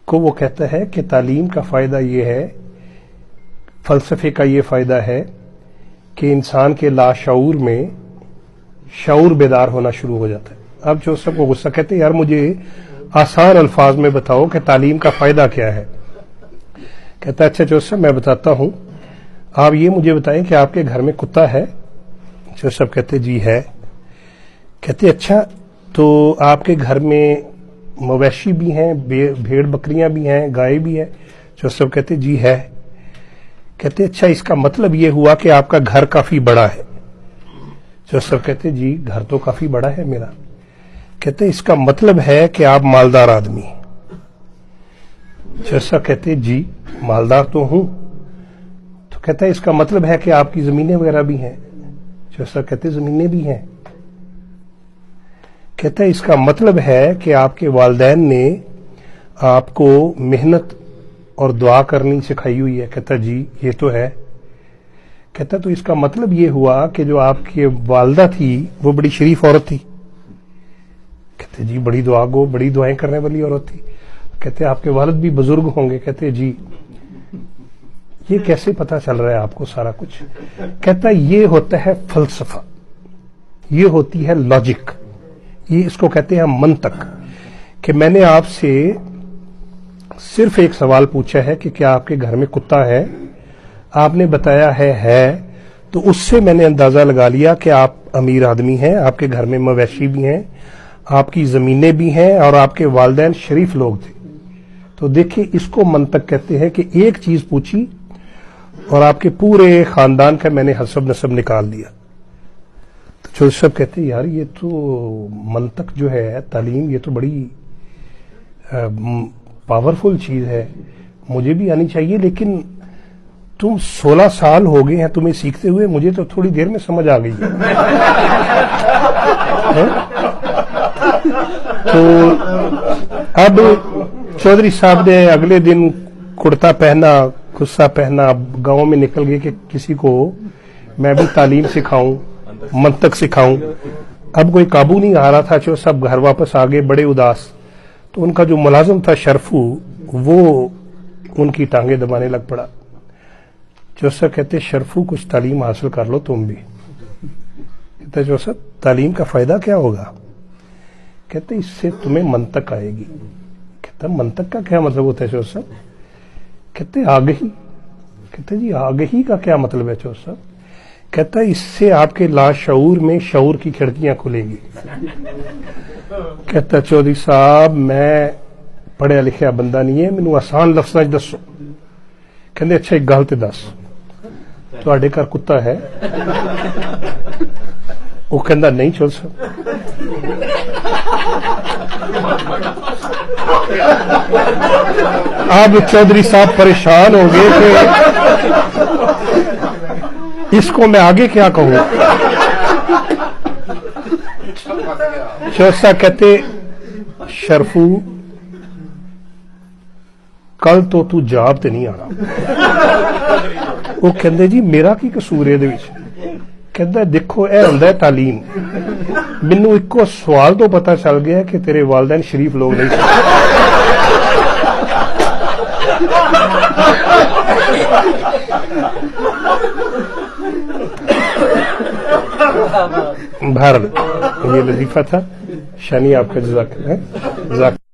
کو وہ کہتا ہے کہ تعلیم کا فائدہ یہ ہے، فلسفے کا یہ فائدہ ہے کہ انسان کے لاشعور میں شعور بیدار ہونا شروع ہو جاتا ہے۔ اب جو سب کو غصہ کہتے ہیں یار مجھے آسان الفاظ میں بتاؤ کہ تعلیم کا فائدہ کیا ہے۔ کہتا ہے اچھا جوسف میں بتاتا ہوں، آپ یہ مجھے بتائیں کہ آپ کے گھر میں کتا ہے؟ جوسف کہتے جی ہے۔ کہتے اچھا تو آپ کے گھر میں مویشی بھی ہیں، بھیڑ بکریاں بھی ہیں، گائے بھی ہے؟ جوسف کہتے جی ہے۔ کہتے اچھا اس کا مطلب یہ ہوا کہ آپ کا گھر کافی بڑا ہے؟ جوسف کہتے جی گھر تو کافی بڑا ہے میرا۔ کہتے اس کا مطلب ہے کہ آپ مالدار آدمی ہیں؟ جوسف کہتے جی مالدار تو ہوں۔ تو کہتا ہے اس کا مطلب ہے کہ آپ کی زمینیں وغیرہ بھی ہیں؟ جوسف کہتے زمینیں بھی ہیں۔ کہتا ہے اس کا مطلب ہے کہ آپ کے والدین نے آپ کو محنت اور دعا کرنی سکھائی ہوئی ہے؟ کہتا جی یہ تو ہے۔ کہتا تو اس کا مطلب یہ ہوا کہ جو آپ کی والدہ تھی وہ بڑی شریف عورت تھی؟ کہتے جی بڑی دعا گو، بڑی دعائیں کرنے والی عورت تھی۔ کہتے آپ کے والد بھی بزرگ ہوں گے؟ کہتے جی۔ یہ کیسے پتا چل رہا ہے آپ کو سارا کچھ؟ کہتا یہ ہوتا ہے فلسفہ، یہ ہوتی ہے لاجک، یہ اس کو کہتے ہیں منطق، کہ میں نے آپ سے صرف ایک سوال پوچھا ہے کہ کیا آپ کے گھر میں کتا ہے؟ آپ نے بتایا ہے، تو اس سے میں نے اندازہ لگا لیا کہ آپ امیر آدمی ہیں، آپ کے گھر میں مویشی بھی ہیں، آپ کی زمینیں بھی ہیں، اور آپ کے والدین شریف لوگ تھے۔ تو دیکھیں اس کو منطق کہتے ہیں کہ ایک چیز پوچھی اور آپ کے پورے خاندان کا میں نے حسب نسب نکال دیا۔ تو جوسف کہتے یار یہ تو منطق جو ہے، تعلیم، یہ تو بڑی پاورفل چیز ہے، مجھے بھی آنی چاہیے، لیکن تم 16 سال ہو گئے ہیں تمہیں سیکھتے ہوئے، مجھے تو تھوڑی دیر میں سمجھ آ گئی تو اب چودھری صاحب نے اگلے دن کرتا پہنا، خصہ پہنا، گاؤں میں نکل گئے کہ کسی کو میں بھی تعلیم سکھاؤں، منطق سکھاؤں۔ اب کوئی قابو نہیں آ رہا تھا، جو سب گھر واپس آ گئے بڑے اداس۔ تو ان کا جو ملازم تھا شرفو، وہ ان کی ٹانگیں دبانے لگ پڑا۔ جوسف کہتے شرفو کچھ تعلیم حاصل کر لو تم بھی۔ کہتے جوسف تعلیم کا فائدہ کیا ہوگا؟ کہتے اس سے تمہیں منطق آئے گی۔ کہتا منطق کا کیا مطلب ہوتا ہے جوسف؟ کہتے آگہی۔ کہتے جی آگہی کا کیا مطلب ہے جوسف؟ کہتا اس سے آپ کے لاشعور میں شعور کی کھڑکیاں کھلیں گی۔ کہتا چودھری صاحب میں پڑھیا لکھیا بندہ نہیں ہے، مینوں آسان لفظاں دسو۔ کہندے اچھا ایک گل تے دس، تواڈے گھر کتا ہے؟ وہ کہندا نہیں چودھری صاحب۔ اب چودھری صاحب پریشان ہو گئے کہ اس کو میں آگے کیا کہوں۔ چوسا کہتے شرفو کل تو جاب تے نہیں آنا۔ وہ کہندے جی میرا کی قصور ہے دے وچ؟ کہندا دیکھو اے ہوندا ہے تعلیم، مینوں ایکو سوال تو پتہ چل گیا کہ تیرے والدین شریف لوگ نہیں تھے۔ بہرحال یہ لطیفہ تھا، شانی آپ کا جزاک اللہ۔